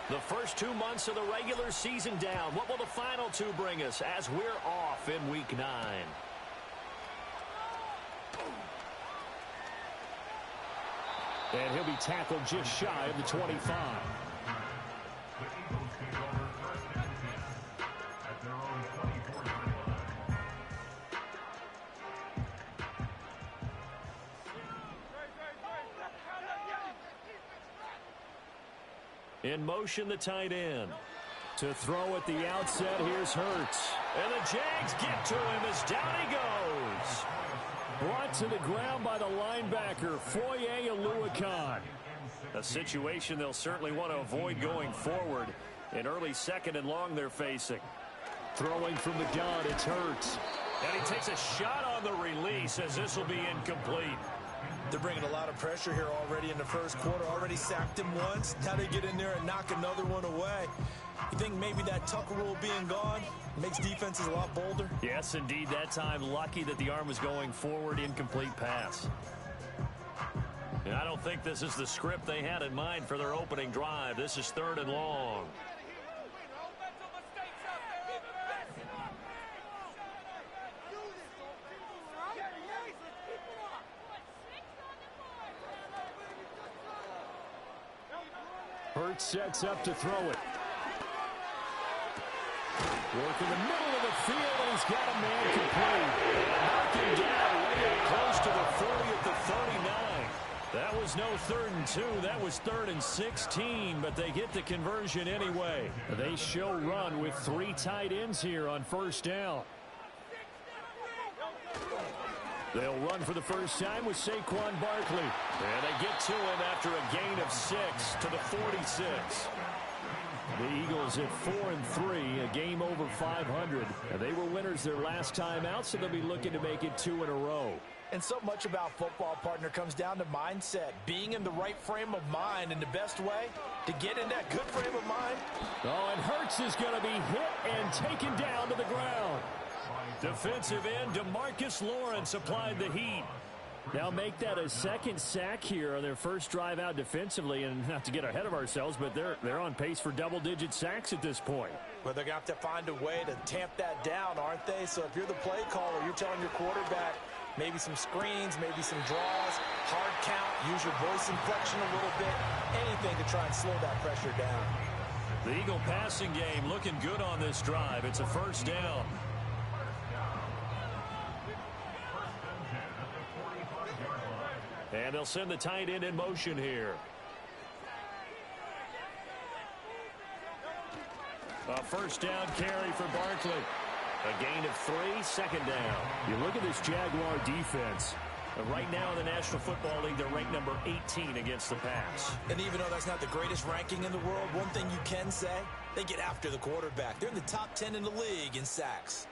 The first 2 months of the regular season down. What will the final two bring us as we're off in Week 9? And he'll be tackled just shy of the 25. In motion, the tight end. To throw at the outset, here's Hurts. And the Jags get to him as down he goes. Brought to the ground by the linebacker, Foye Oluokun. A situation they'll certainly want to avoid going forward. An early 2nd and long they're facing. Throwing from the gun, it's Hurts. And he takes a shot on the release as this will be incomplete. They're bringing a lot of pressure here already in the first quarter. Already sacked him once. Now they get in there and knock another one away. You think maybe that Tucker rule being gone makes defenses a lot bolder? Yes, indeed. That time, lucky that the arm was going forward. Incomplete pass. And I don't think this is the script they had in mind for their opening drive. This is 3rd and long. Hurts sets up to throw it. Work in the middle of the field, and he's got a man complete. Knocking down way up close to the 40 at the 39. That was no 3rd and 2. That was 3rd and 16, but they get the conversion anyway. They show run with 3 tight ends here on 1st down. They'll run for the first time with Saquon Barkley. And they get to him after a gain of 6 to the 46. The Eagles at 4-3, a game over 500. They were winners their last time out, so they'll be looking to make it 2 in a row. And so much about football, partner, comes down to mindset. Being in the right frame of mind, and the best way to get in that good frame of mind. Oh, and Hurts is going to be hit and taken down to the ground. Defensive end DeMarcus Lawrence applied the heat. Now make that a 2nd sack here on their first drive out defensively, and not to get ahead of ourselves, but they're on pace for double-digit sacks at this point. Well, they're going to have to find a way to tamp that down, aren't they? So if you're the play caller, you're telling your quarterback maybe some screens, maybe some draws, hard count, use your voice inflection a little bit, anything to try and slow that pressure down. The Eagle passing game looking good on this drive. It's a 1st down. And they'll send the tight end in motion here. A 1st down carry for Barkley. A gain of 3, 2nd down. You look at this Jaguar defense. Right now in the National Football League, they're ranked number 18 against the pass. And even though that's not the greatest ranking in the world, one thing you can say, they get after the quarterback. They're in the top 10 in the league in sacks.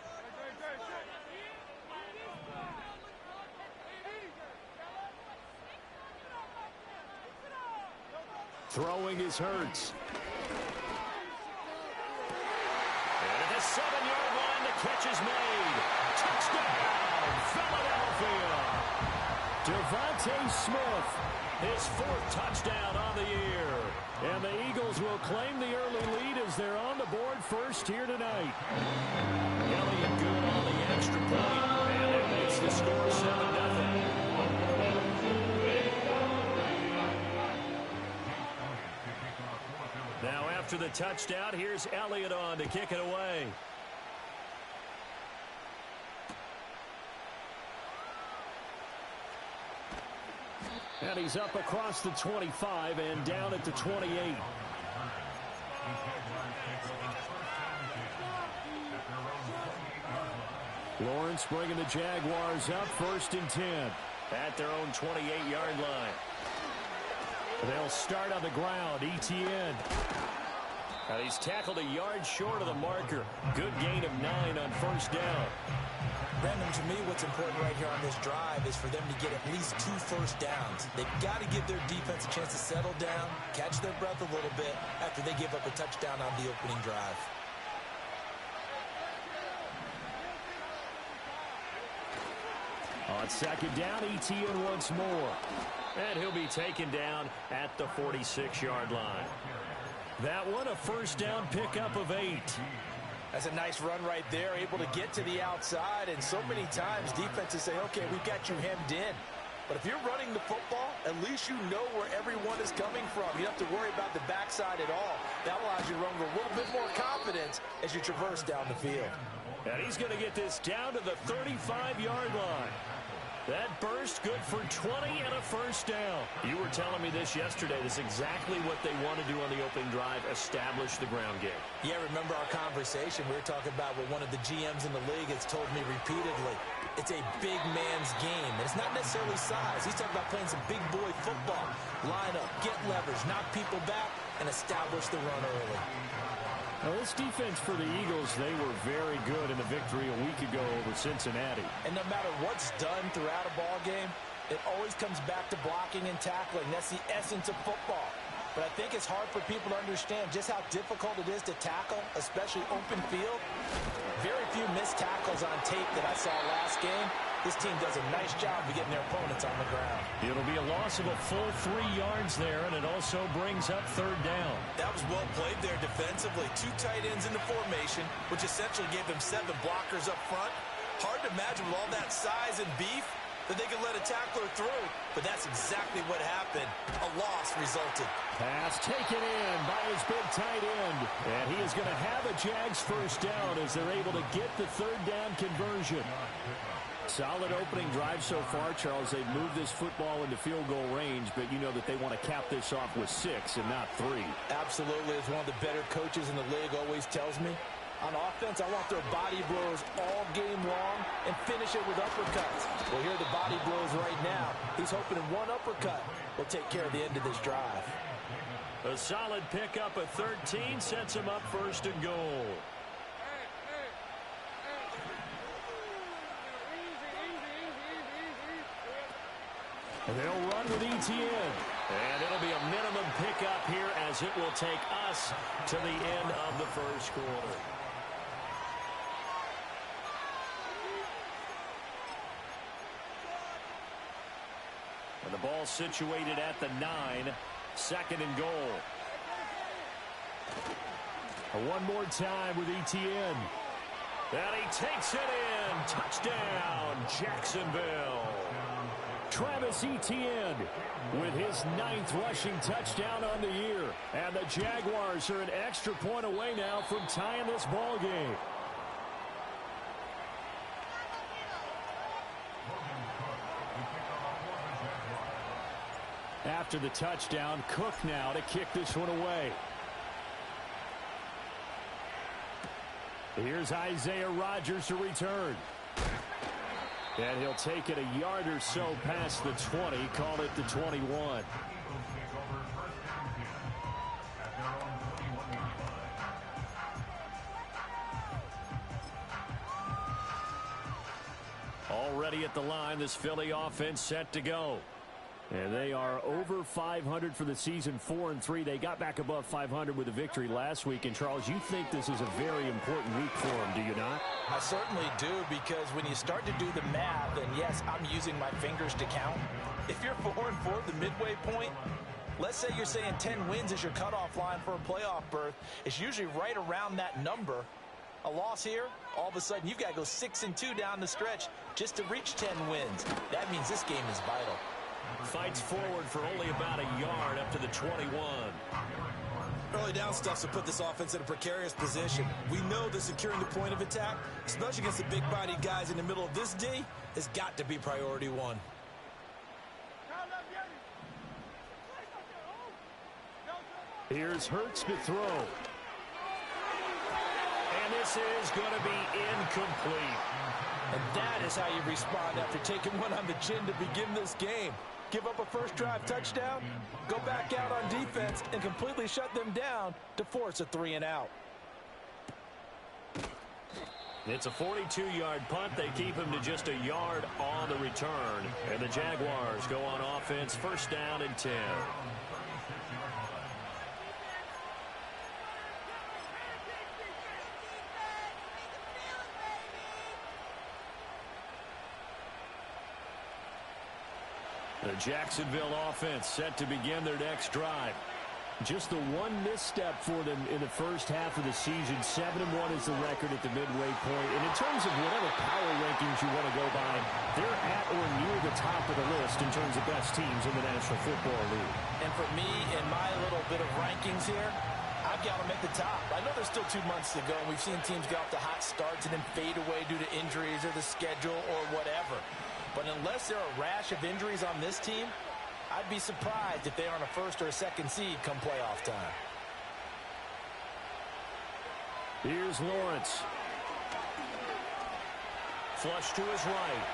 Throwing his Hurts. And at the 7-yard line, the catch is made. Touchdown, Philadelphia. Devontae Smith. His 4th touchdown on the year. And the Eagles will claim the early lead as they're on the board first here tonight. Elliott good on the extra point. And it makes the score 7-0. Now after the touchdown, here's Elliott on to kick it away. And he's up across the 25 and down at the 28. Lawrence bringing the Jaguars up 1st and 10. At their own 28-yard line. They'll start on the ground. Etienne. Now he's tackled a yard short of the marker. Good gain of 9 on 1st down. Brandon, to me, what's important right here on this drive is for them to get at least 2 first downs. They've got to give their defense a chance to settle down, catch their breath a little bit after they give up a touchdown on the opening drive. On 2nd down, Etienne once more. And he'll be taken down at the 46-yard line. That one, a first down pickup of 8. That's a nice run right there, able to get to the outside. And so many times defenses say, okay, we've got you hemmed in. But if you're running the football, at least you know where everyone is coming from. You don't have to worry about the backside at all. That allows you to run with a little bit more confidence as you traverse down the field. And he's going to get this down to the 35-yard line. That burst good for 20 and a first down. You were telling me this yesterday. This is exactly what they want to do on the opening drive, establish the ground game. Yeah, remember our conversation? We were talking about what one of the GMs in the league has told me repeatedly. It's a big man's game. And it's not necessarily size. He's talking about playing some big boy football. Line up, get leverage, knock people back, and establish the run early. Now, this defense for the Eagles, they were very good in the victory a week ago over Cincinnati. And no matter what's done throughout a ball game, it always comes back to blocking and tackling. That's the essence of football. But I think it's hard for people to understand just how difficult it is to tackle, especially open field. Very few missed tackles on tape that I saw last game. This team does a nice job of getting their opponents on the ground. It'll be a loss of a full 3 yards there, and it also brings up third down. That was well played there defensively. 2 tight ends in the formation, which essentially gave them 7 blockers up front. Hard to imagine with all that size and beef that they could let a tackler through, but that's exactly what happened. A loss resulted. Pass taken in by his big tight end, and he is going to have a Jags first down as they're able to get the third down conversion. Solid opening drive so far, Charles. They've moved this football into field goal range, but you know that they want to cap this off with 6 and not 3. Absolutely. As one of the better coaches in the league always tells me, on offense, I want their body blows all game long and finish it with uppercuts. Well, here are the body blows right now. He's hoping in one uppercut will take care of the end of this drive. A solid pickup of 13 sets him up first and goal. They'll run with ETN. And it'll be a minimum pickup here as it will take us to the end of the first quarter. And the ball situated at the 9, second and goal. One more time with ETN. And he takes it in. Touchdown, Jacksonville. Travis Etienne with his 9th rushing touchdown on the year. And the Jaguars are an extra point away now from tying this ball game. After the touchdown, Cook now to kick this one away. Here's Isaiah Rodgers to return. And he'll take it a yard or so past the 20, call it the 21. Already at the line, this Philly offense set to go. And they are over 500 for the season, 4-3. They got back above 500 with a victory last week. And, Charles, you think this is a very important week for them, do you not? I certainly do, because when you start to do the math, and yes, I'm using my fingers to count. If you're 4-4 the midway point, let's say you're saying 10 wins is your cutoff line for a playoff berth. It's usually right around that number. A loss here, all of a sudden you've got to go 6-2 down the stretch just to reach 10 wins. That means this game is vital. Fights forward for only about a yard up to the 21. Early down stuff to put this offense in a precarious position. We know that securing the point of attack, especially against the big-bodied guys in the middle of this D, has got to be priority one. Here's Hurts to throw. And this is going to be incomplete. And that is how you respond after taking one on the chin to begin this game. Give up a first drive touchdown, go back out on defense, and completely shut them down to force a 3-and-out. It's a 42-yard punt. They keep him to just a yard on the return. And the Jaguars go on offense, first down and 10. The Jacksonville offense set to begin their next drive. Just the one misstep for them in the first half of the season. 7-1 is the record at the midway point. And in terms of whatever power rankings you want to go by, they're at or near the top of the list in terms of best teams in the National Football League. And for me, in my little bit of rankings here, I've got them at the top. I know there's still 2 months to go, and we've seen teams get off to hot starts and then fade away due to injuries or the schedule or whatever. But unless there are a rash of injuries on this team, I'd be surprised if they aren't a first or a second seed come playoff time. Here's Lawrence. Flush to his right.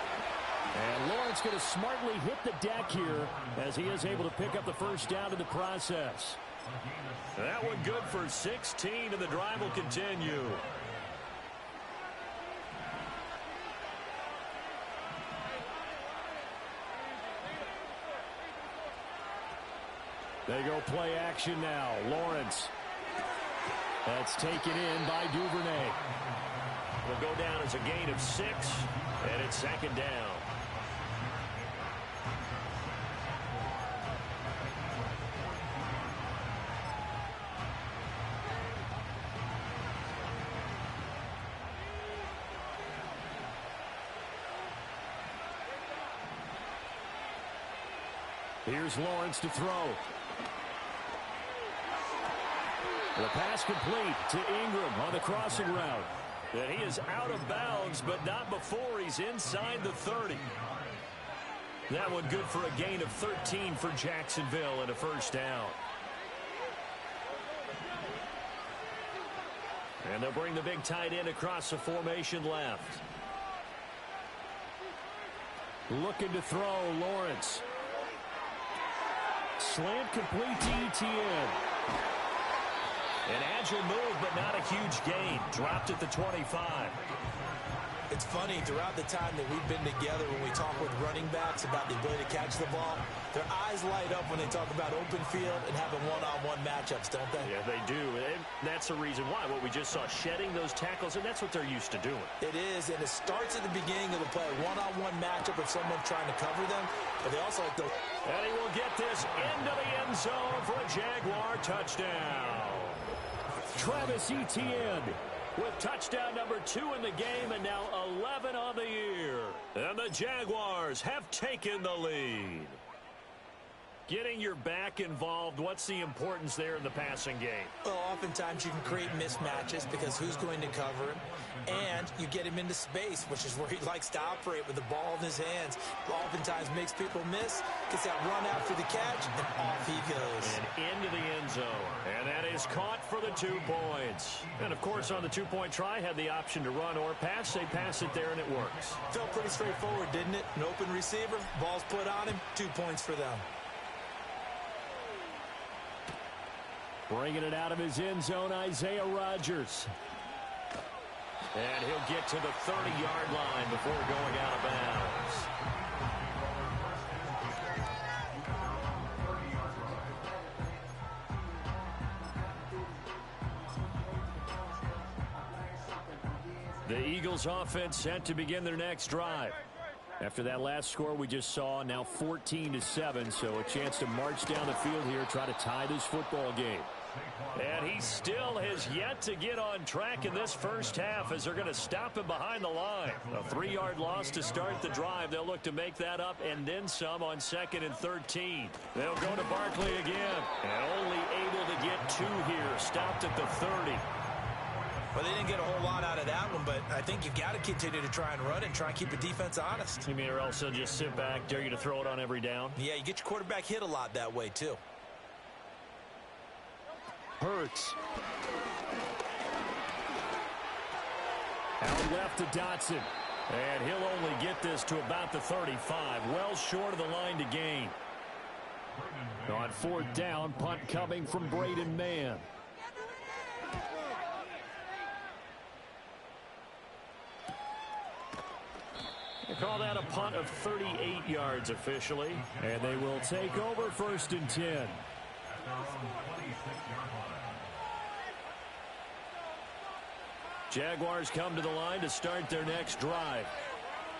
And Lawrence going to smartly hit the deck here as he is able to pick up the first down in the process. That one good for 16, and the drive will continue. They go play action now. Lawrence. That's taken in by Duvernay. Will go down as a gain of 6, and it's second down. Here's Lawrence to throw. The pass complete to Ingram on the crossing route. And he is out of bounds, but not before he's inside the 30. That one good for a gain of 13 for Jacksonville and a first down. And they'll bring the big tight end across the formation left. Looking to throw, Lawrence. Slant complete to Etienne. An agile move, but not a huge gain. Dropped at the 25. It's funny, throughout the time that we've been together, when we talk with running backs about the ability to catch the ball, their eyes light up when they talk about open field and having one-on-one matchups, don't they? Yeah, they do. And that's the reason why. What we just saw, shedding those tackles, and that's what they're used to doing. It is, and it starts at the beginning of the play. One-on-one matchup if someone's trying to cover them, but they also like to... And he will get this into the end zone for a Jaguar touchdown. Travis Etienne with touchdown number 2 in the game, and now 11 on the year. And the Jaguars have taken the lead. Getting your back involved, what's the importance there in the passing game? Well, oftentimes you can create mismatches because who's going to cover him, and you get him into space, which is where he likes to operate with the ball in his hands. Oftentimes makes people miss, gets that run out for the catch, and off he goes. And into the end zone. And that is caught for the 2 points. And, of course, on the 2-point try, had the option to run or pass. They pass it there, and it works. Felt pretty straightforward, didn't it? An open receiver, ball's put on him, 2 points for them. Bringing it out of his end zone, Isaiah Rodgers. And he'll get to the 30-yard line before going out of bounds. The Eagles offense set to begin their next drive. After that last score we just saw, now 14-7, so a chance to march down the field here, try to tie this football game. And he still has yet to get on track in this first half as they're going to stop him behind the line. A 3-yard loss to start the drive. They'll look to make that up and then some on 2nd and 13. They'll go to Barkley again. And only able to get 2 here. Stopped at the 30. Well, they didn't get a whole lot out of that one, but I think you've got to continue to try and run and try and keep the defense honest. You mean, or else they'll just sit back, dare you to throw it on every down? Yeah, you get your quarterback hit a lot that way, too. Hurts. Out left to Dotson. And he'll only get this to about the 35. Well short of the line to gain. On 4th down, punt coming from Braden Mann. They call that a punt of 38 yards officially. And they will take over 1st and 10. Jaguars come to the line to start their next drive.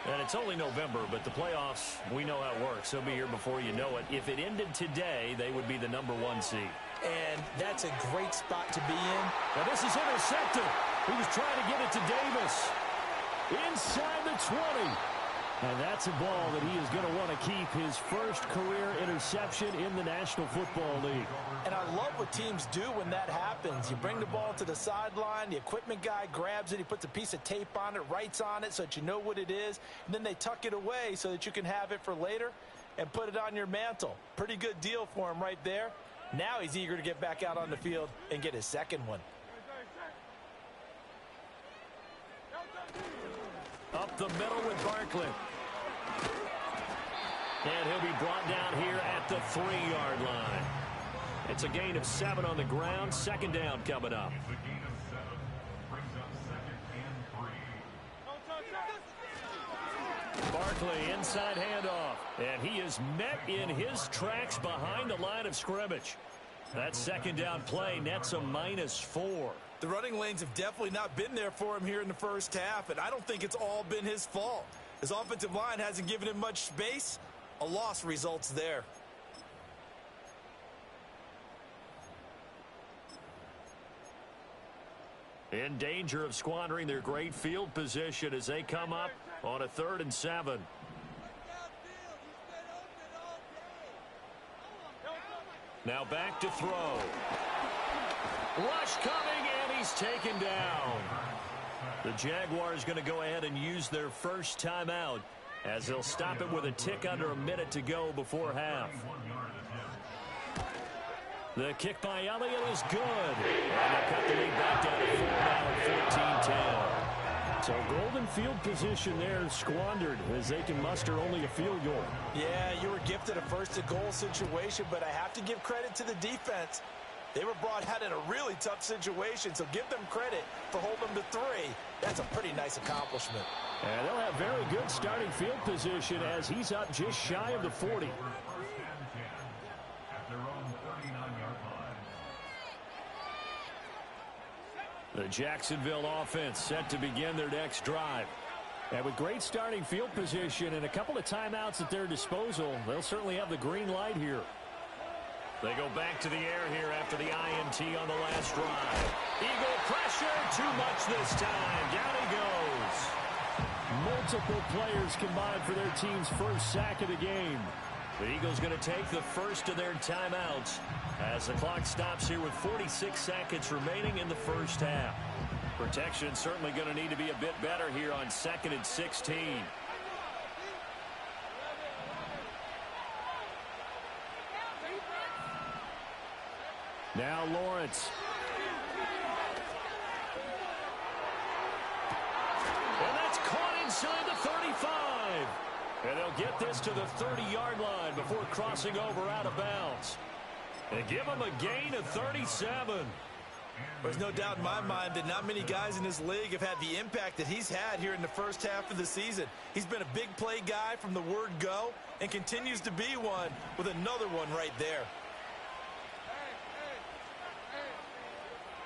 And it's only November, but the playoffs, we know how it works. They'll be here before you know it. If it ended today, they would be the number 1 seed. and that's a great spot to be in. Now this is intercepted. He was trying to get it to Davis. Inside the 20. And that's a ball that he is going to want to keep, his first career interception in the National Football League. And I love what teams do when that happens. You bring the ball to the sideline, the equipment guy grabs it, he puts a piece of tape on it, writes on it so that you know what it is, and then they tuck it away so that you can have it for later and put it on your mantle. Pretty good deal for him right there. Now he's eager to get back out on the field and get his second one. Up the middle with Barkley. And he'll be brought down here at the 3-yard line. It's a gain of 7 on the ground. Second down coming up. Barkley, inside handoff. And he is met in his tracks behind the line of scrimmage. That second down play nets a -4. The running lanes have definitely not been there for him here in the first half, and I don't think it's all been his fault. His offensive line hasn't given him much space. A loss results there. In danger of squandering their great field position as they come up on a 3rd and 7. Now back to throw. Rush coming, and he's taken down. The Jaguars going to go ahead and use their first timeout as they'll stop it with a tick under a minute to go before half. The kick by Elliott is good. And they'll cut the lead back down to 4 now at 14-10. So golden field position there squandered as they can muster only a field goal. Yeah, you were gifted a first-and-goal situation, but I have to give credit to the defense. They were brought out in a really tough situation, so give them credit for holding them to 3. That's a pretty nice accomplishment. And they'll have very good starting field position as he's up just shy of the 40. The Jacksonville offense set to begin their next drive. And with great starting field position and a couple of timeouts at their disposal, they'll certainly have the green light here. They go back to the air here after the INT on the last drive. Eagle pressure, too much this time. Down he goes. Multiple players combined for their team's first sack of the game. The Eagles going to take the first of their timeouts as the clock stops here with 46 seconds remaining in the first half. Protection certainly going to need to be a bit better here on 2nd and 16. Now Lawrence. And that's caught inside the 35. And they'll get this to the 30-yard line before crossing over out of bounds. They give him a gain of 37. There's no doubt in my mind that not many guys in this league have had the impact that he's had here in the first half of the season. He's been a big play guy from the word go and continues to be one with another one right there.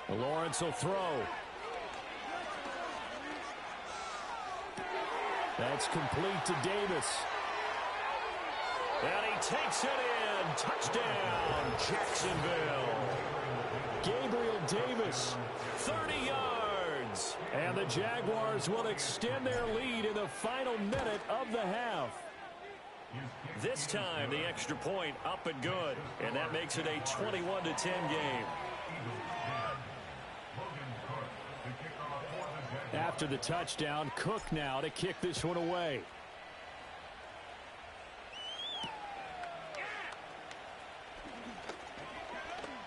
Lawrence will throw. That's complete to Davis. And he takes it in. Touchdown, Jacksonville. Gabriel Davis, 30 yards. And the Jaguars will extend their lead in the final minute of the half. This time, the extra point up and good. And that makes it a 21-10 game. After the touchdown, Cook now to kick this one away.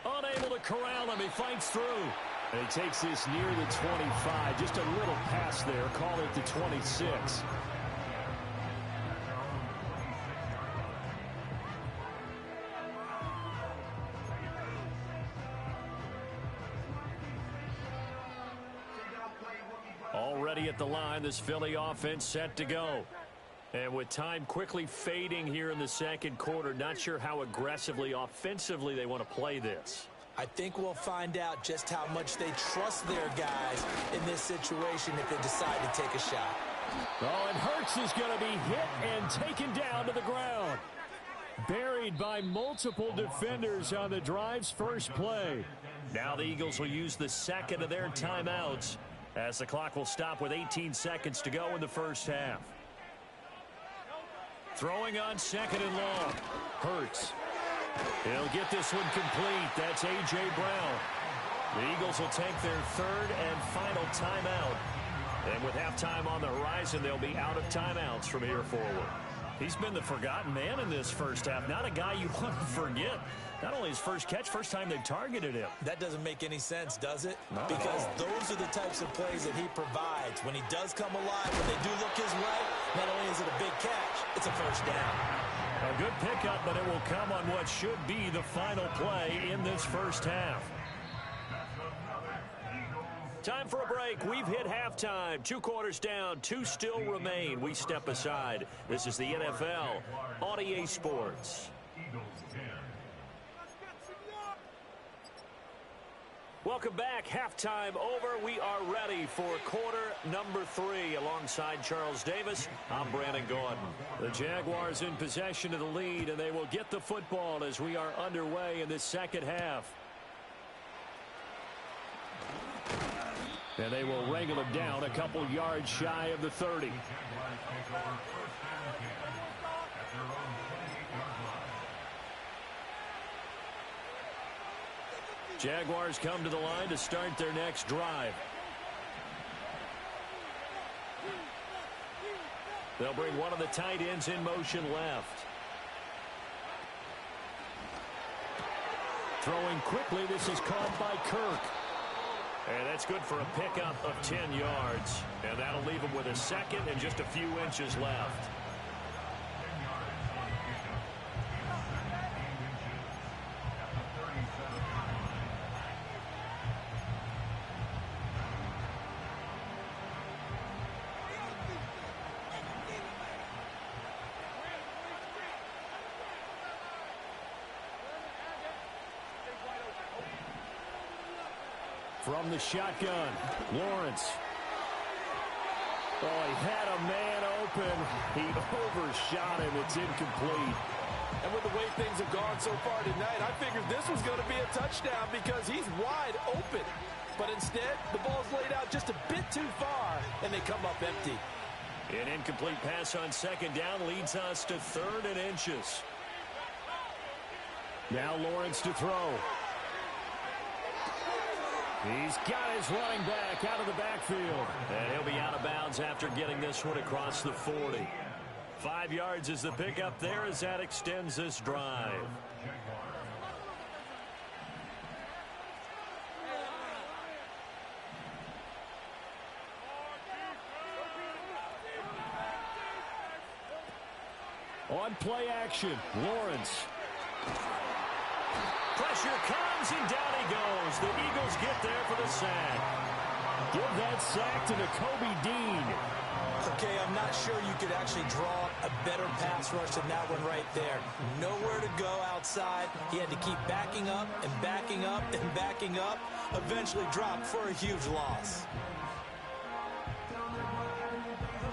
Unable to corral him, he fights through. And he takes this near the 25. Just a little pass there. Call it the 26. Already at the line, this Philly offense set to go. And with time quickly fading here in the second quarter, not sure how aggressively, offensively they want to play this. I think we'll find out just how much they trust their guys in this situation if they decide to take a shot. Oh, and Hurts is going to be hit and taken down to the ground. Buried carried by multiple defenders on the drive's first play. Now the Eagles will use the second of their timeouts as the clock will stop with 18 seconds to go in the first half. Throwing on second and long. Hurts. He'll get this one complete. That's A.J. Brown. The Eagles will take their third and final timeout. And with halftime on the horizon, they'll be out of timeouts from here forward. He's been the forgotten man in this first half. Not a guy you want to forget. Not only his first catch, first time they've targeted him. That doesn't make any sense, does it? Because those are the types of plays that he provides. When he does come alive, when they do look his way, not only is it a big catch, it's a first down. A good pickup, but it will come on what should be the final play in this first half. Time for a break. We've hit halftime. 2 quarters down. 2 still remain. We step aside. This is the NFL on EA Sports. Welcome back. Halftime over. We are ready for quarter number 3. Alongside Charles Davis, I'm Brandon Gordon. The Jaguars in possession of the lead, and they will get the football as we are underway in this second half. And they will wrangle him down a couple yards shy of the 30. Jaguars come to the line to start their next drive. They'll bring one of the tight ends in motion left. Throwing quickly, this is caught by Kirk. And that's good for a pickup of 10 yards. And that'll leave him with a second and just a few inches left. From the shotgun, Lawrence. Oh, he had a man open. He overshot him. It's incomplete. And with the way things have gone so far tonight, I figured this was going to be a touchdown because he's wide open. But instead, the ball's laid out just a bit too far, and they come up empty. An incomplete pass on second down leads us to 3rd and inches. Now Lawrence to throw. He's got his running back out of the backfield. And he'll be out of bounds after getting this one across the 40. 5 yards is the pickup there as that extends this drive. On play action, Lawrence. Pressure comes, and down he goes. The Eagles get there for the sack. Give that sack to Nakobe Dean. Okay, I'm not sure you could actually draw a better pass rush than that one right there. Nowhere to go outside. He had to keep backing up and backing up and backing up. Eventually dropped for a huge loss.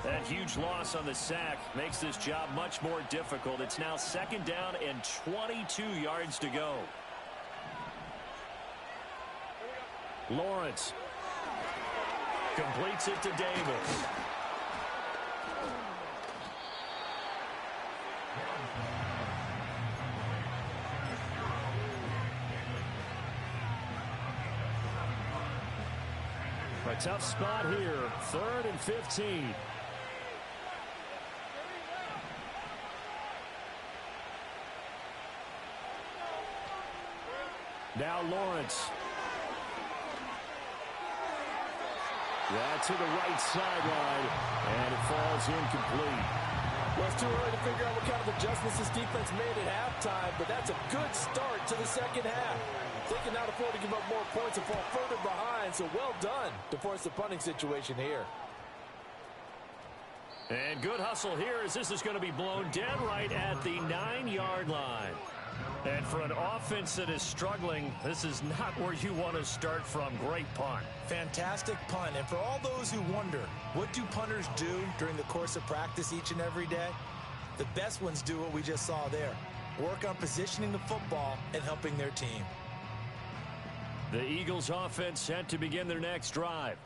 That huge loss on the sack makes this job much more difficult. It's now 2nd down and 22 yards to go. Lawrence completes it to Davis. A tough spot here. 3rd and 15. Now Lawrence. To the right sideline, and it falls incomplete. Well, it's too early to figure out what kind of adjustments this defense made at halftime, but that's a good start to the second half. They can not afford to give up more points and fall further behind, so well done to force the punting situation here. And good hustle here as this is going to be blown dead right at the 9-yard line. And for an offense that is struggling, this is not where you want to start from. Great punt. Fantastic punt. And for all those who wonder, what do punters do during the course of practice each and every day? The best ones do what we just saw there. work on positioning the football and helping their team. The Eagles offense set to begin their next drive.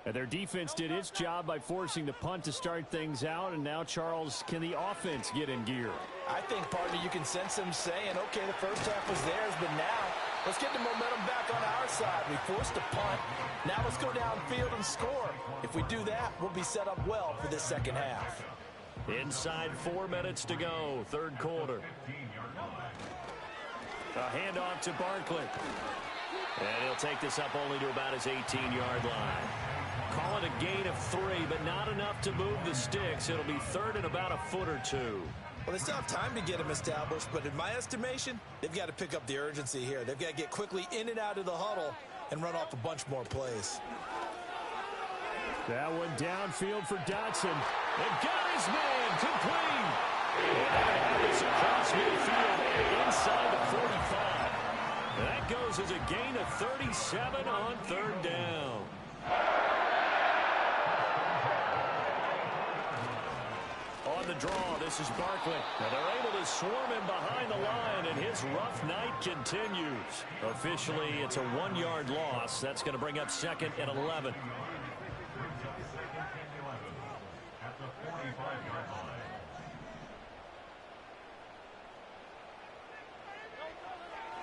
And their defense did its job by forcing the punt to start things out. And now, Charles, can the offense get in gear? I think, partner, you can sense them saying, okay, the first half was theirs, but now let's get the momentum back on our side. We forced a punt. Now let's go downfield and score. If we do that, we'll be set up well for this second half. Inside 4 minutes to go, third quarter. A handoff to Barkley. And he'll take this up only to about his 18-yard line. Call it a gain of 3, but not enough to move the sticks. It'll be third and about a foot or two. Well, they still have time to get them established, but in my estimation, they've got to pick up the urgency here. They've got to get quickly in and out of the huddle and run off a bunch more plays. That one downfield for Dotson. And got his man complete. And it's across midfield inside the 45. That goes as a gain of 37 on third down. On the draw, this is Barkley. And they're able to swarm him behind the line, and his rough night continues. Officially, it's a 1-yard loss. That's going to bring up second and 11.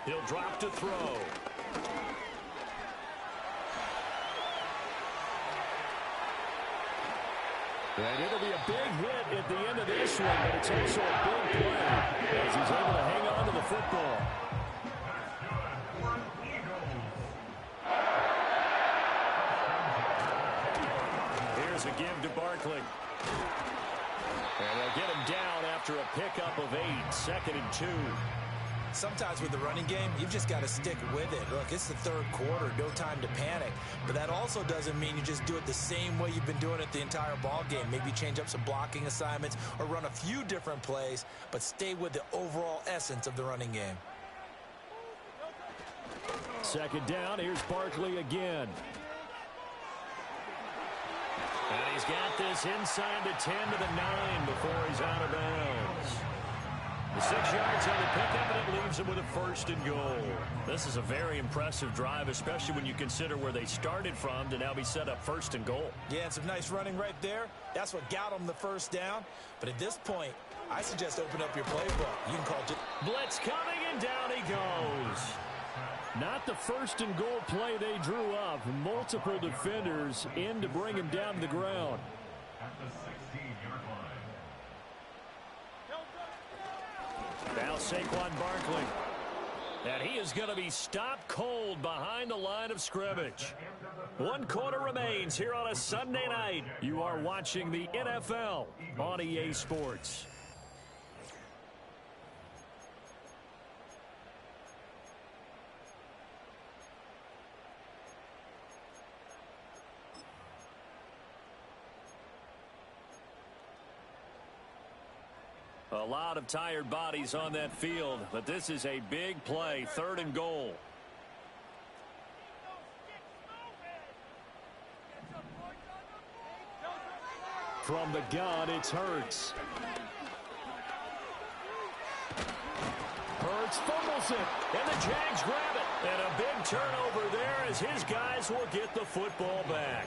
He'll drop to throw. And it'll be a big hit at the end of this one, but it's also a big play as he's able to hang on to the football. Here's a give to Barkley. And they'll get him down after a pickup of 8, second and 2. Sometimes with the running game, you've just got to stick with it. Look, it's the third quarter, no time to panic. But that also doesn't mean you just do it the same way you've been doing it the entire ball game. Maybe change up some blocking assignments or run a few different plays, but stay with the overall essence of the running game. Second down, here's Barkley again. And he's got this inside the 10 to the 9 before he's out of bounds. The 6 yards on the pickup, and it leaves him with a first and goal. This is a very impressive drive, especially when you consider where they started from to now be set up first and goal. Yeah, and some nice running right there. That's what got them the first down. But at this point, I suggest open up your playbook. You can call it. Blitz coming, and down he goes. Not the first and goal play they drew up. Multiple defenders in to bring him down to the ground. Now Saquon Barkley. And he is going to be stopped cold behind the line of scrimmage. 1 quarter remains here on a Sunday night. You are watching the NFL on EA Sports. A lot of tired bodies on that field, but this is a big play, third and goal. From the gun, it's Hurts. Hurts fumbles it, and the Jags grab it. And a big turnover there as his guys will get the football back.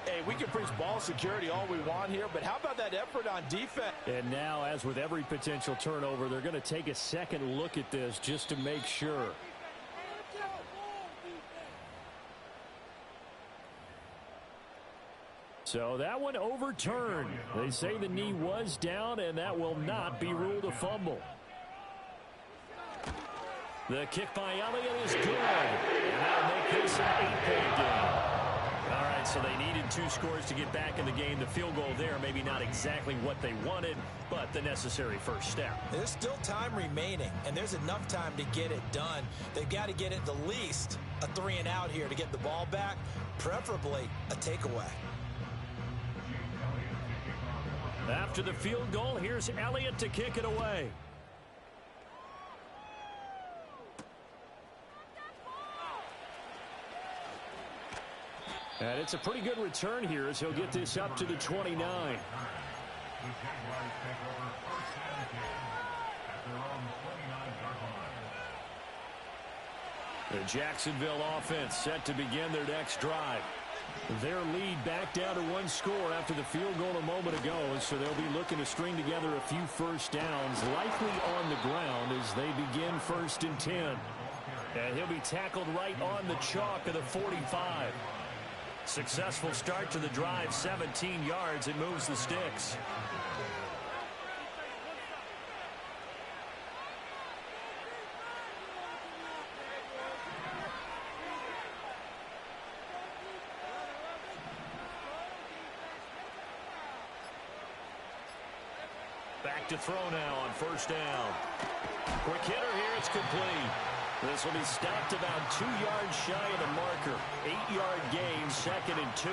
Hey, we can preach ball security all we want here, but how about that effort on defense? And now, as with every potential turnover, they're going to take a second look at this just to make sure. So that one overturned. They say the knee was down, and that will not be ruled a fumble. The kick by Elliott is good. And that'll make this an 8-point game. All right, so they needed 2 scores to get back in the game. The field goal there, maybe not exactly what they wanted, but the necessary first step. There's still time remaining, and there's enough time to get it done. They've got to get at the least a 3 and out here to get the ball back, preferably a takeaway. After the field goal, here's Elliott to kick it away. And it's a pretty good return here as he'll get this up to the 29. The Jacksonville offense set to begin their next drive. Their lead back down to one score after the field goal a moment ago, so they'll be looking to string together a few first downs, likely on the ground as they begin 1st and 10. And he'll be tackled right on the chalk of the 45. Successful start to the drive, 17 yards. It moves the sticks. Back to throw now on 1st down. Quick hitter here. It's complete. This will be stopped about 2 yards shy of the marker. 8-yard gain, 2nd and 2.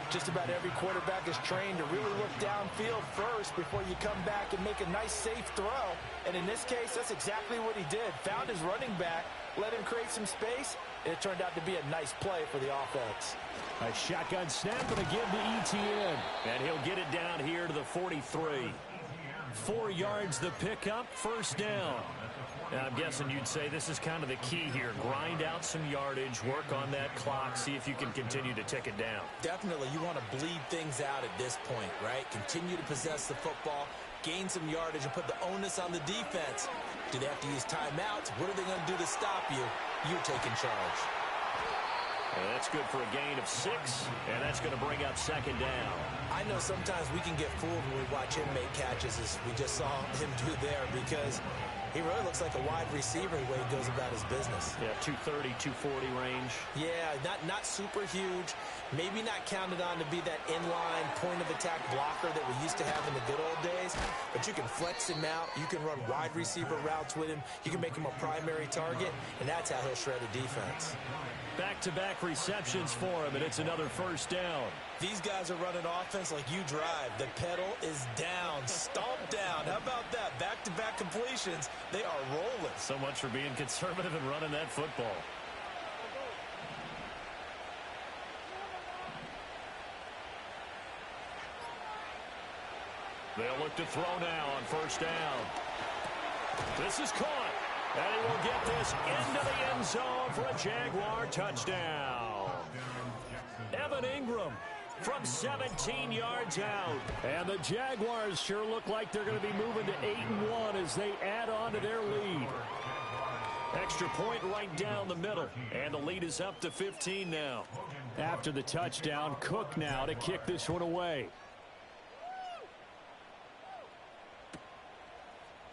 Just about every quarterback is trained to really look downfield first before you come back and make a nice, safe throw. And in this case, that's exactly what he did. Found his running back, let him create some space, and it turned out to be a nice play for the offense. A shotgun snap and again to ETN. And he'll get it down here to the 43. 4 yards the pickup, 1st down. Now, I'm guessing you'd say this is kind of the key here. Grind out some yardage, work on that clock, see if you can continue to tick it down. Definitely, you want to bleed things out at this point, right? Continue to possess the football, gain some yardage, and put the onus on the defense. Do they have to use timeouts? What are they going to do to stop you? You take in charge. And that's good for a gain of 6, and that's going to bring up 2nd down. I know sometimes we can get fooled when we watch him make catches, as we just saw him do there, because he really looks like a wide receiver the way he goes about his business. Yeah, 230, 240 range. Yeah, not super huge. Maybe not counted on to be that inline point-of-attack blocker that we used to have in the good old days. But you can flex him out. You can run wide receiver routes with him. You can make him a primary target, and that's how he'll shred a defense. Back-to-back receptions for him, and it's another 1st down. These guys are running offense like you drive. The pedal is down, stomped down. How about that? Back-to-back completions. They are rolling. So much for being conservative and running that football. They'll look to throw now on 1st down. This is caught. And he will get this into the end zone for a Jaguar touchdown. Evan Ingram from 17 yards out. And the Jaguars sure look like they're going to be moving to 8-1 as they add on to their lead. Extra point right down the middle. And the lead is up to 15 now. After the touchdown, Cook now to kick this one away.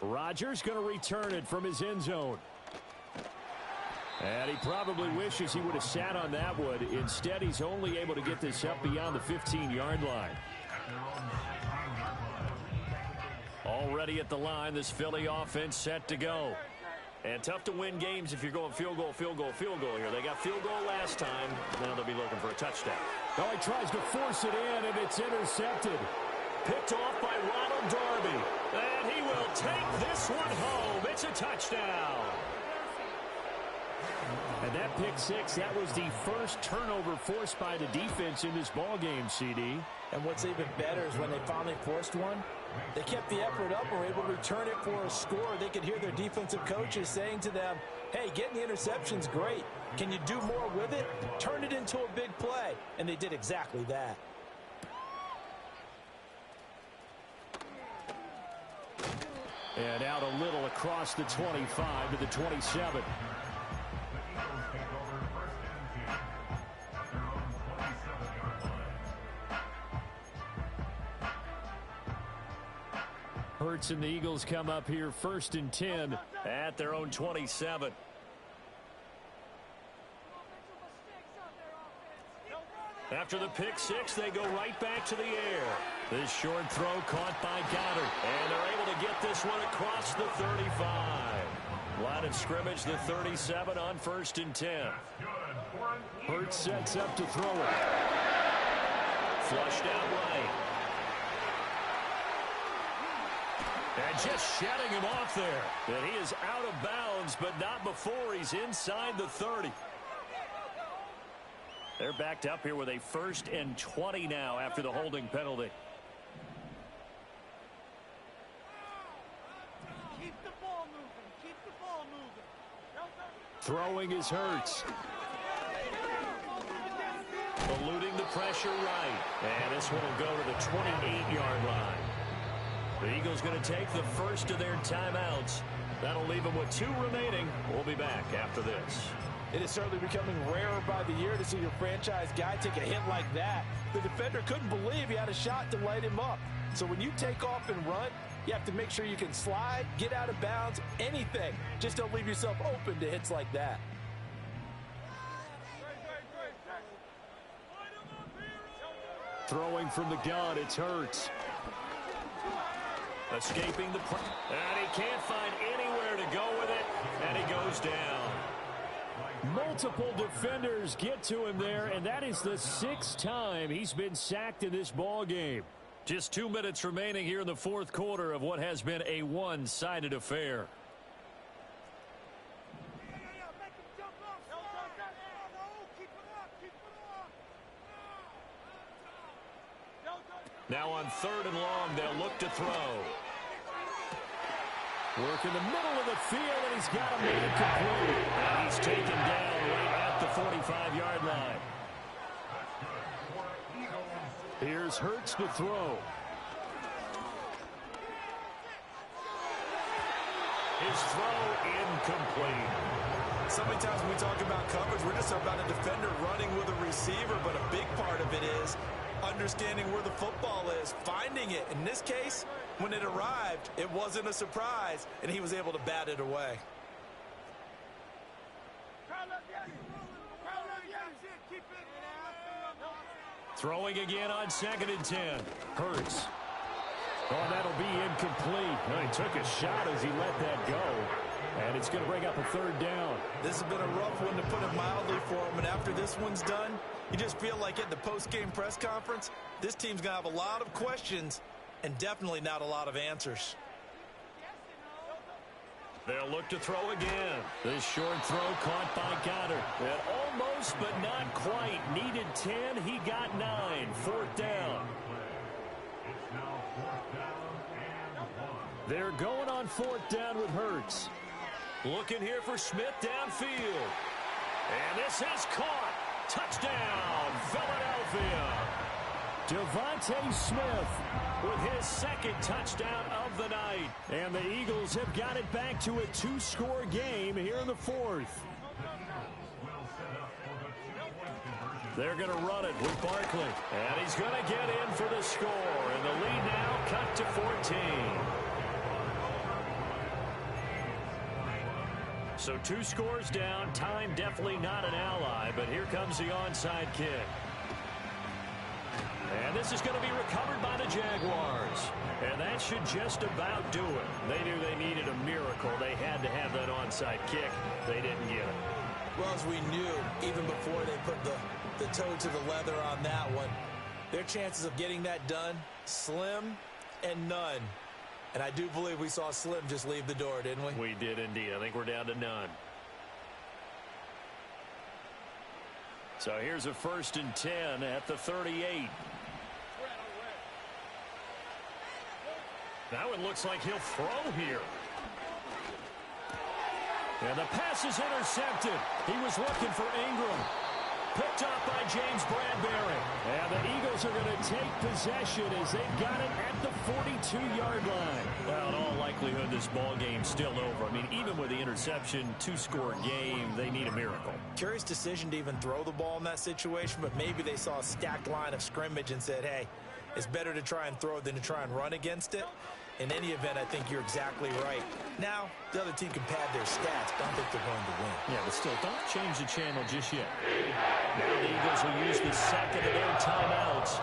Rodgers going to return it from his end zone. And he probably wishes he would have sat on that one. Instead, he's only able to get this up beyond the 15-yard line. Already at the line, this Philly offense set to go. And tough to win games if you're going field goal, field goal, field goal here. They got field goal last time. Now they'll be looking for a touchdown. Oh, he tries to force it in, and it's intercepted. Picked off by Ronald Darby. And he will take this one home. It's a touchdown. And that pick six, that was the first turnover forced by the defense in this ballgame, CD. And what's even better is when they finally forced one, they kept the effort up, were able to return it for a score. They could hear their defensive coaches saying to them, hey, getting the interception's great. Can you do more with it? Turn it into a big play. And they did exactly that. And out a little across the 25 to the 27. Hurts and the Eagles come up here 1st and 10 at their own 27. After the pick six, they go right back to the air. This short throw caught by Goddard. And they're able to get this one across the 35. Line of scrimmage, the 37 on 1st and 10. Hurts sets up to throw it. Flushed out right. And just shedding him off there. And he is out of bounds, but not before he's inside the 30. They're backed up here with a 1st and 20 now after the holding penalty. Keep the ball moving. Keep the ball moving. Throwing is Hurts. Eluding the pressure right. And this one will go to the 28-yard line. The Eagles going to take the first of their timeouts. That'll leave them with 2 remaining. We'll be back after this. It is certainly becoming rarer by the year to see your franchise guy take a hit like that. The defender couldn't believe he had a shot to light him up. So when you take off and run, you have to make sure you can slide, get out of bounds, anything. Just don't leave yourself open to hits like that. Throwing from the gun, it's Hurts. Escaping the pressure. And he can't find anywhere to go with it. And he goes down. Multiple defenders get to him there, and that is the 6th time he's been sacked in this ball game. Just 2 minutes remaining here in the 4th quarter of what has been a one-sided affair. Now on 3rd and long, they'll look to throw. Work in the middle of the field, and he's got a man complete. And he's taken down right at the 45-yard line. Here's Hurts to throw. His throw incomplete. So many times when we talk about coverage, we're just about a defender running with a receiver, but a big part of it is understanding where the football is, finding it. In this case, when it arrived, it wasn't a surprise, and he was able to bat it away. Throwing again on 2nd and 10. Hurts. Oh, that'll be incomplete. Well, he took a shot as he let that go. And it's going to bring up a 3rd down. This has been a rough one, to put it mildly, for him. And after this one's done, you just feel like at the post-game press conference, this team's going to have a lot of questions and definitely not a lot of answers. They'll look to throw again. This short throw caught by Goddard. And almost, but not quite. Needed 10. He got 9. 4th down. They're going on 4th down with Hurts. Looking here for Smith downfield. And this is caught. Touchdown, Philadelphia. Devontae Smith with his 2nd touchdown of the night. And the Eagles have got it back to a 2-score game here in the 4th. They're going to run it with Barkley. And he's going to get in for the score. And the lead now cut to 14. So 2 scores down. Time definitely not an ally, but here comes the onside kick. And this is going to be recovered by the Jaguars. And that should just about do it. They knew they needed a miracle. They had to have that onside kick. They didn't get it. Well, as we knew, even before they put the toe to the leather on that one, their chances of getting that done, slim and none. And I do believe we saw Slim just leave the door, didn't we? We did indeed. I think we're down to none. So here's a 1st and 10 at the 38. Now it looks like he'll throw here. And the pass is intercepted. He was looking for Ingram. Picked up by James Bradbury. And the Eagles are going to take possession as they've got it at the 42-yard line. Well, in all likelihood, this ball game's still over. I mean, even with the interception, 2-score game, they need a miracle. Curious decision to even throw the ball in that situation, but maybe they saw a stacked line of scrimmage and said, hey, it's better to try and throw than to try and run against it. In any event, I think you're exactly right. Now, the other team can pad their stats, but I don't think they're going to win. Yeah, but still, don't change the channel just yet. Now the Eagles will use the 2nd of their timeouts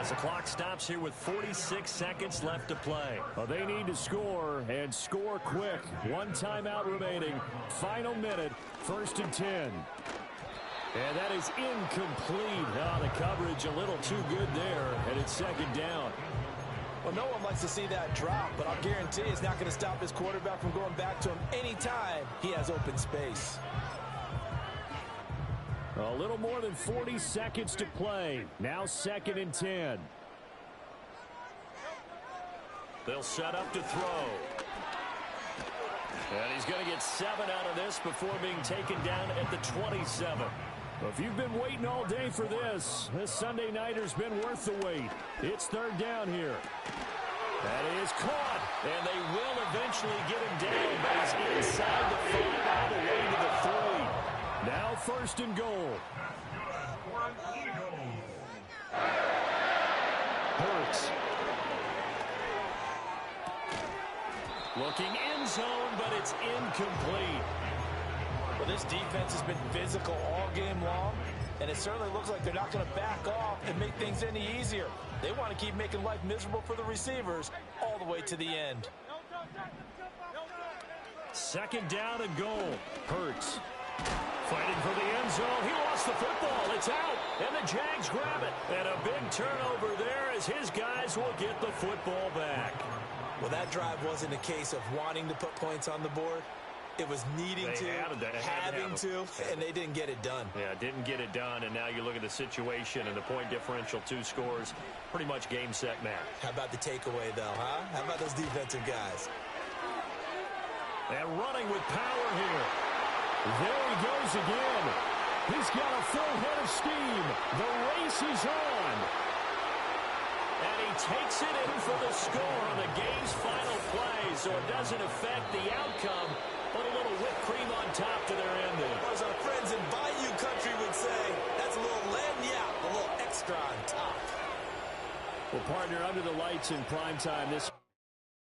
as the clock stops here with 46 seconds left to play. Well, they need to score, and score quick. 1 timeout remaining. Final minute, 1st and 10. And that is incomplete. Oh, the coverage a little too good there, and it's 2nd down. Well, no one likes to see that drop, but I'll guarantee it's not going to stop his quarterback from going back to him anytime he has open space. A little more than 40 seconds to play. Now 2nd and 10. They'll set up to throw. And he's going to get 7 out of this before being taken down at the 27. Well, if you've been waiting all day for this Sunday nighter's been worth the wait. It's third down here. That is caught, and they will eventually get him down, but he's inside the 5 all the way to the 3. Now first and goal. Hurts. Looking end zone, but it's incomplete. Well, this defense has been physical all game long, and it certainly looks like they're not going to back off and make things any easier. They want to keep making life miserable for the receivers all the way to the end. Second down and goal. Hurts. Fighting for the end zone. He lost the football. It's out. And the Jags grab it. And a big turnover there as his guys will get the football back. Well, that drive wasn't a case of wanting to put points on the board. It was needing to, having to, and they didn't get it done. Yeah, didn't get it done, and now you look at the situation and the point differential, 2 scores, pretty much game, set, match. How about the takeaway, though, huh? How about those defensive guys? And running with power here. There he goes again. He's got a full head of steam. The race is on. And he takes it in for the score on the game's final play, so it doesn't affect the outcome, but a little whipped cream on top to their ending. As our friends in Bayou Country would say, that's a little lagniappe, a little extra on top. Well, partner, under the lights in prime time, this